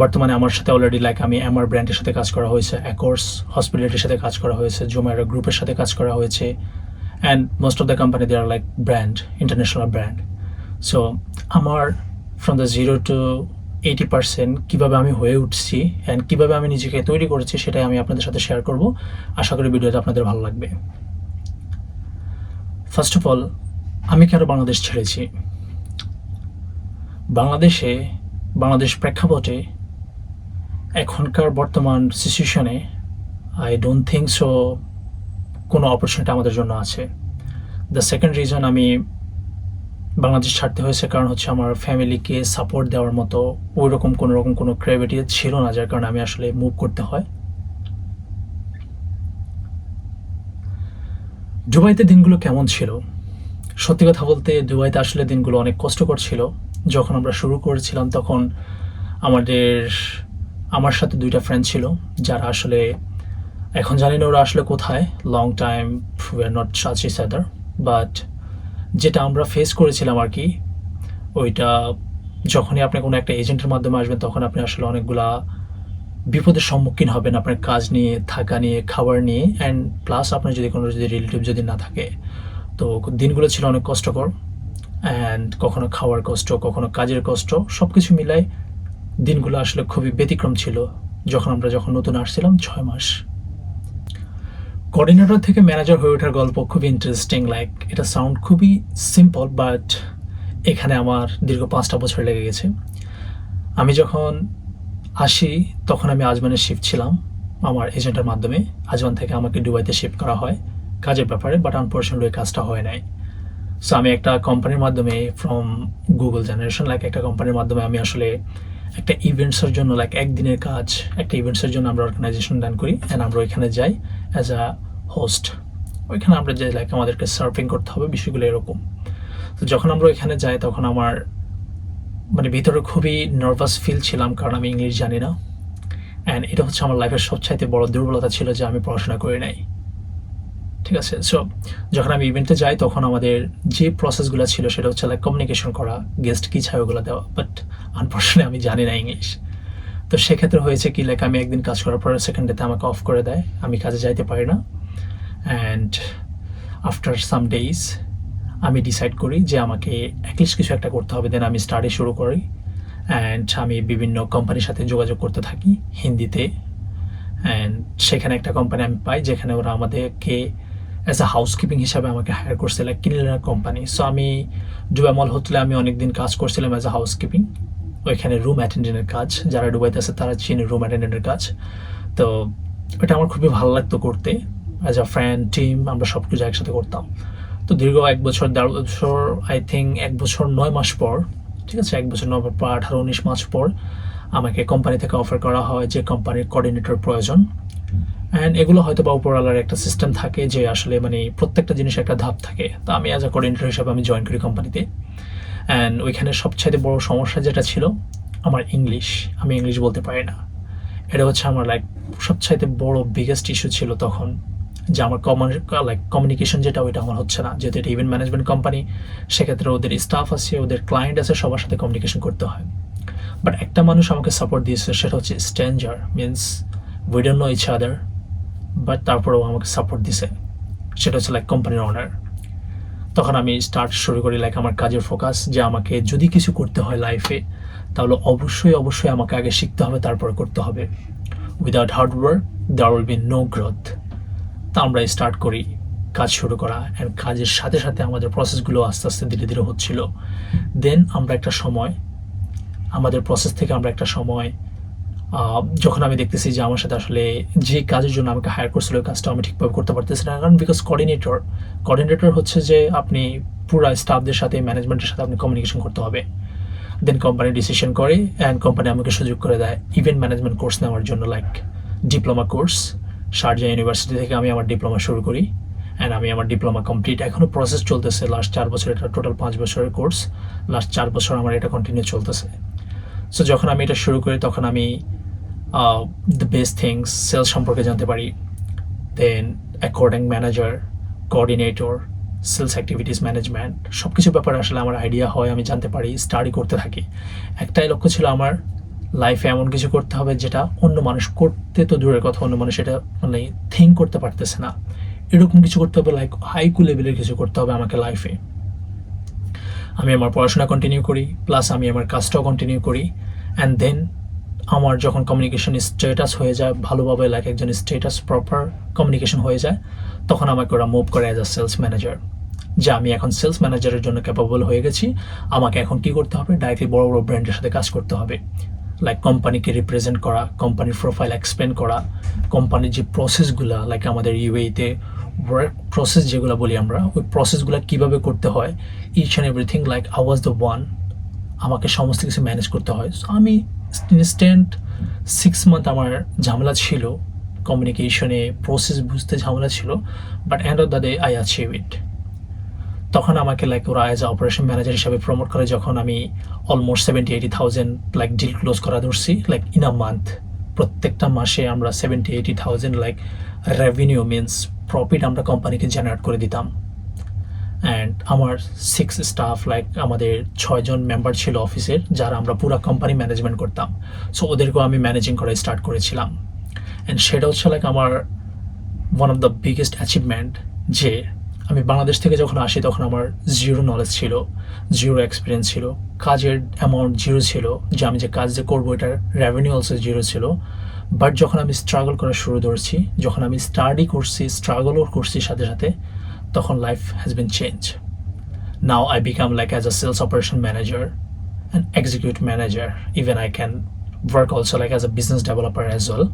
বর্তমানে আমার সাথে অলরেডি আমি এমআর ব্র্যান্ডের সাথে কাজ করা হয়েছে, অ্যাকর্স হসপিটালিটির সাথে কাজ করা হয়েছে, জোম্যাটো গ্রুপের সাথে কাজ করা হয়েছে, and most of the company they are brand, international brand. So আমার ফ্রম দ্য 0 to 80% কীভাবে আমি হয়ে উঠছি অ্যান্ড কীভাবে আমি নিজেকে তৈরি করেছি সেটাই আমি আপনাদের সাথে শেয়ার করব। আশা করি ভিডিওটা আপনাদের ভালো লাগবে। ফার্স্ট অফ অল, আমি কেন বাংলাদেশ ছেড়েছি? বাংলাদেশ প্রেক্ষাপটে এখনকার বর্তমান সিচুয়েশনে আই ডোন্ট থিঙ্ক সো কোনো অপরচুনিটি আমাদের জন্য আছে। দ্য সেকেন্ড রিজন আমি বাংলাদেশ ছাড়তে হয়েছে কারণ হচ্ছে আমার ফ্যামিলিকে সাপোর্ট দেওয়ার মতো ওই রকম কোনো ক্রেডিবিলিটি ছিল না, যার কারণে আমি আসলে মুভ করতে হয়। দুবাইতে দিনগুলো কেমন ছিল? সত্যি কথা বলতে দুবাইতে আসলে দিনগুলো অনেক কষ্টকর ছিল। যখন আমরা শুরু করেছিলাম তখন আমার সাথে 2টা ফ্রেন্ড ছিল যারা আসলে এখন জানি না ওরা আসলে কোথায়। Long time we are not such each other, but যেটা আমরা ফেস করেছিলাম আর কি, ওইটা যখনই আপনি কোনো একটা এজেন্টের মাধ্যমে আসবেন তখন আপনি আসলে অনেকগুলা বিপদের সম্মুখীন হবেন আপনার কাজ নিয়ে, থাকা নিয়ে, খাবার নিয়ে, অ্যান্ড প্লাস আপনার যদি রিলেটিভ যদি না থাকে। তো দিনগুলো ছিল অনেক কষ্টকর, অ্যান্ড কখনো খাওয়ার কষ্ট, কখনো কাজের কষ্ট, সব কিছু মিলাই দিনগুলো আসলে খুবই ব্যতিক্রম ছিল যখন নতুন আসছিলাম 6 মাস। কোঅর্ডিনেটর থেকে ম্যানেজার হয়ে ওঠার গল্প খুবই ইন্টারেস্টিং। এটা সাউন্ড খুবই সিম্পল, বাট এখানে আমার দীর্ঘ 5টা বছর লেগে গেছে। আমি যখন আসি তখন আমি আজমানের শিফট ছিলাম আমার এজেন্টের মাধ্যমে। আজমান থেকে আমাকে দুবাইতে শিফট করা হয় কাজের ব্যাপারে, বাট আনফর্চুনেটলি কাজটা হয় নাই। সো আমি একটা কোম্পানির মাধ্যমে ফ্রম গুগল জেনারেশন একটা কোম্পানির মাধ্যমে আমি আসলে একটা ইভেন্টসের জন্য একদিনের কাজ, একটা ইভেন্টসের জন্য আমরা অর্গানাইজেশন রান করি, অ্যান্ড আমরা ওইখানে যাই অ্যাজ আ হোস্ট। ওইখানে আমরা যে আমাদেরকে সার্ভিং করতে হবে, বিষয়গুলো এরকম। তো যখন আমরা ওইখানে যাই তখন আমার ভিতরে খুবই নার্ভাস ফিল ছিলাম, কারণ আমি ইংলিশ জানি না, অ্যান্ড এটা হচ্ছে আমার লাইফের সবচাইতে বড় দুর্বলতা ছিল যে আমি পড়াশোনা করি নাই। ঠিক আছে, সো যখন আমি ইভেন্টে যাই তখন আমাদের যে প্রসেসগুলো ছিল সেটা হচ্ছে কমিউনিকেশন করা, গেস্ট কী চাই ওগুলো দেওয়া, বাট আনফর্চুনেটলি আমি জানি না ইংলিশ। তো সেক্ষেত্রে হয়েছে কি আমি একদিন কাজ করার পরে সেকেন্ড ডেতে আমাকে অফ করে দেয়, আমি কাজে যাইতে পারি না। অ্যান্ড আফটার সাম ডেইজ আমি ডিসাইড করি যে আমাকে অ্যাটলিস্ট কিছু একটা করতে হবে। দেন আমি স্টাডি শুরু করি, অ্যান্ড আমি বিভিন্ন কোম্পানির সাথে যোগাযোগ করতে থাকি হিন্দিতে। অ্যান্ড সেখানে একটা কোম্পানি আমি পাই যেখানে ওরা আমাদেরকে অ্যাজ আ হাউসকিপিং হিসাবে আমাকে হায়ার করছে, ক্লিনার কোম্পানি। সো আমি দুবাই মল হোটেলে আমি অনেকদিন কাজ করছিলাম অ্যাজ আ হাউসকিপিং, ওইখানে রুম অ্যাটেন্ডেন্টের কাজ। যারা দুবাইতে আছে তারা চিনে রুম অ্যাটেন্ডেন্টের কাজ। তো এটা আমার খুবই ভালো লাগতো করতে, অ্যাজ আ ফ্রেন্ড টিম আমরা সব কিছু একসাথে করতাম। তো দীর্ঘ 1 বছর 1.5 বছর, আই থিঙ্ক 1 বছর 9 মাস পর, ঠিক আছে, 1 বছর 9 মাস পর 18-19 মাস পর আমাকে কোম্পানি থেকে অফার করা হয় যে কোম্পানির কোঅর্ডিনেটর প্রয়োজন। অ্যান্ড এগুলো হয়তো বা উপরওয়ালার একটা সিস্টেম থাকে যে আসলে প্রত্যেকটা জিনিস একটা ধাপ থাকে। তো আমি অ্যাজ আ কোঅর্ডিনেটর হিসাবে আমি জয়েন করি কোম্পানিতে। অ্যান্ড ওইখানে সবচাইতে বড় সমস্যা যেটা ছিল আমার ইংলিশ, আমি ইংলিশ বলতে পারি না। এটা হচ্ছে আমার সবচাইতে বড় বিগেস্ট ইস্যু ছিল তখন, যে আমার কমিউনিকেশন যেটা ওইটা আমার হচ্ছে না। যেহেতু এটা ইভেন্ট ম্যানেজমেন্ট কোম্পানি, সেক্ষেত্রে ওদের স্টাফ আছে, ওদের ক্লায়েন্ট আছে, সবার সাথে কমিউনিকেশন করতে হয়। বাট একটা মানুষ আমাকে সাপোর্ট দিয়েছে, সেটা হচ্ছে stranger, means we don't know each other, but তারপরেও আমাকে সাপোর্ট দিছে, সেটা হচ্ছে কোম্পানির ওনার। তখন আমি স্টার্ট শুরু করি আমার কাজের ফোকাস, যে আমাকে যদি কিছু করতে হয় লাইফে তাহলে অবশ্যই আমাকে আগে শিখতে হবে, তারপরে করতে হবে। Without hard work there will be no growth. তা আমরা স্টার্ট করি কাজ শুরু করা, অ্যান্ড কাজের সাথে সাথে আমাদের প্রসেসগুলো আস্তে আস্তে ধীরে ধীরে হচ্ছিল। দেন আমরা একটা সময় আমাদের প্রসেস থেকে আমরা একটা সময় যখন আমি দেখতেছি যে আমার সাথে আসলে যে কাজের জন্য আমাকে হায়ার করছিল ওই কাজটা আমি ঠিকভাবে করতে পারতেছি না, কারণ বিকজ কোঅর্ডিনেটর হচ্ছে যে আপনি পুরো স্টাফদের সাথে, ম্যানেজমেন্টের সাথে আপনি কমিউনিকেশন করতে হবে। দেন কোম্পানি ডিসিশন করে, অ্যান্ড কোম্পানি আমাকে সুযোগ করে দেয় ইভেন্ট ম্যানেজমেন্ট কোর্স নেওয়ার জন্য, ডিপ্লোমা কোর্স। শারজাহ ইউনিভার্সিটি থেকে আমি আমার ডিপ্লোমা শুরু করি, অ্যান্ড আমি আমার ডিপ্লোমা কমপ্লিট। এখনও প্রসেস চলতেছে, লাস্ট 4 বছর, এটা টোটাল 5 বছরের কোর্স, লাস্ট 4 বছর আমার এটা কন্টিনিউ চলতেছে। সো যখন আমি এটা শুরু করি তখন আমি দ্য বেস্ট থিংস সেলস সম্পর্কে জানতে পারি। Then according manager, coordinator, sales activities management, সব কিছু ব্যাপারে আসলে আমার আইডিয়া হয়, আমি জানতে পারি, স্টাডি করতে থাকি। একটাই লক্ষ্য ছিল আমার, লাইফে এমন কিছু করতে হবে যেটা অন্য মানুষ করতে তো দূরের কথা, অন্য মানুষ এটা মানে থিঙ্ক করতে পারতেছে না। এরকম কিছু করতে হবে, লাইক হাইকু লেভেলের কিছু করতে হবে আমাকে লাইফে। আমি আমার পড়াশোনা কন্টিনিউ করি, প্লাস আমি আমার কাজটাও কন্টিনিউ করি। অ্যান্ড দেন আমার যখন কমিউনিকেশন স্টেটাস হয়ে যায় ভালোভাবে, লাইক একজন স্টেটাস প্রপার কমিউনিকেশন হয়ে যায়, তখন আমাকে ওরা মুভ করে অ্যাজ আ সেলস ম্যানেজার। যে আমি এখন সেলস ম্যানেজারের জন্য ক্যাপাবল হয়ে গেছি, আমাকে এখন কী করতে হবে, ডাইরেক্টলি বড় বড় ব্র্যান্ডের সাথে কাজ করতে হবে, লাইক কোম্পানিকে রিপ্রেজেন্ট করা, কোম্পানির প্রোফাইল এক্সপ্লেন করা, কোম্পানির যে প্রসেসগুলো, লাইক আমাদের ইউএইতে ওয়ার্ক প্রসেস যেগুলো বলি আমরা, ওই প্রসেসগুলো কীভাবে করতে হয়, each and everything, like I was the one, আমাকে সমস্ত কিছু ম্যানেজ করতে হয়। সো আমি ইনস্ট্যান্ট 6 মান্থ আমার ঝামেলা ছিল, কমিউনিকেশনে প্রসেস বুঝতে ঝামেলা ছিল, but end of the day I achieve it. তখন আমাকে লাইক ওরা অ্যাজ আ অপারেশন ম্যানেজার হিসাবে প্রমোট করে, যখন আমি অলমোস্ট 70-80,000 লাইক ডিল ক্লোজ করা ধরছি, লাইক ইন আ মান্থ। প্রত্যেকটা মাসে আমরা 70-80,000 লাইক রেভিনিউ মিনস প্রফিট আমরা কোম্পানিকে জেনারেট করে দিতাম। অ্যান্ড আমার 6 স্টাফ, লাইক আমাদের 6 জন মেম্বার ছিল অফিসের, যারা আমরা পুরো কোম্পানি ম্যানেজমেন্ট করতাম। সো ওদেরকেও আমি ম্যানেজিং করা স্টার্ট করেছিলাম। অ্যান্ড সেটা হচ্ছে লাইক আমার one of the biggest achievement, যে আমি বাংলাদেশ থেকে যখন আসি তখন আমার জিরো নলেজ ছিল, জিরো এক্সপিরিয়েন্স ছিল, কাজের অ্যামাউন্ট জিরো ছিল, যে আমি যে কাজ যে করবো এটার রেভিনিউ অলসো জিরো ছিল। বাট যখন আমি স্ট্রাগল করা শুরু করছি, যখন আমি স্টাডি করছি, স্ট্রাগলও করছি সাথে সাথে, তখন life has been change. Now I become like as a sales operation manager and executive manager, even I can work also like as a business developer as well,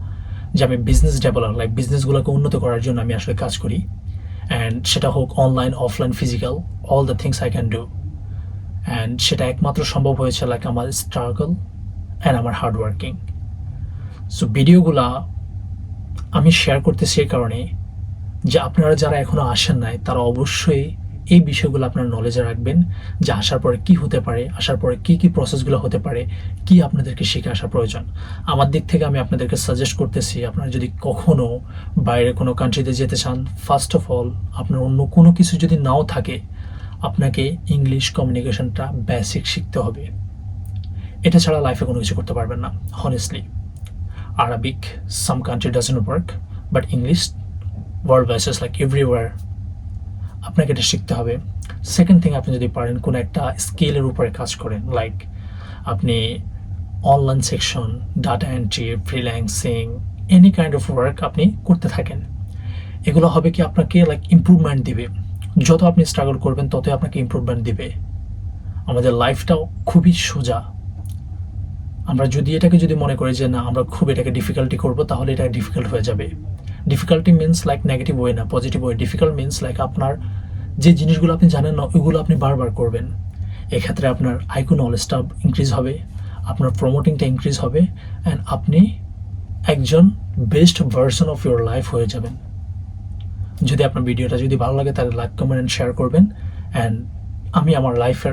যে আমি বিজনেস ডেভেলপার, লাইক বিজনেসগুলোকে উন্নত করার জন্য আমি আসলে কাজ করি। And সেটা হোক online, offline, physical, all the things I can do. And সেটা একমাত্র সম্ভব হয়েছে লাইক আমার স্ট্রাগল অ্যান্ড আমার হার্ডওয়ার্কিং। সো ভিডিওগুলা আমি শেয়ার করতেছি এই কারণে যে আপনারা যারা এখনও আসেন নাই, তারা অবশ্যই এই বিষয়গুলো আপনার নলেজে রাখবেন, যে আসার পরে কি হতে পারে, আসার পরে কি কি প্রসেসগুলো হতে পারে, কি আপনাদেরকে শিখে আসা প্রয়োজন। আমার দিক থেকে আমি আপনাদেরকে সাজেস্ট করতেছি, আপনারা যদি কখনও বাইরে কোনো কান্ট্রিতে যেতে চান, ফার্স্ট অফ অল আপনার অন্য কোনো কিছু যদি নাও থাকে, আপনাকে ইংলিশ কমিউনিকেশনটা বেসিক শিখতে হবে। এটা ছাড়া লাইফে কোনো কিছু করতে পারবেন না, honestly. Arabic some country doesn't work, but English world basis like everywhere, আপনাকে এটা শিখতে হবে। সেকেন্ড থিং, আপনি যদি পারেন কোনো একটা স্কেলের উপরে কাজ করেন, লাইক আপনি online section, data entry, freelancing, any kind of work আপনি করতে থাকেন, এগুলো হবে কি আপনাকে লাইক ইম্প্রুভমেন্ট দিবে। যত আপনি স্ট্রাগল করবেন ততই আপনাকে ইম্প্রুভমেন্ট দিবে। আমাদের লাইফটাও খুবই সোজা। আমরা যদি এটাকে যদি মনে করি যে না আমরা খুব এটাকে ডিফিকাল্টি করবো, তাহলে এটা ডিফিকাল্ট হয়ে যাবে। Difficulty means like negative way না, positive way. Difficult means like আপনার যে জিনিসগুলো আপনি জানেন না, ওইগুলো আপনি বারবার করবেন। এক্ষেত্রে আপনার আইকিউ নলেজটা ইনক্রিজ হবে, আপনার প্রমোটিংটা ইনক্রিজ হবে, অ্যান্ড আপনি একজন best version of your life হয়ে যাবেন। যদি আপনার ভিডিওটা যদি ভালো লাগে তাহলে লাইক, কমেন্ট অ্যান্ড শেয়ার করবেন। অ্যান্ড আমি আমার লাইফের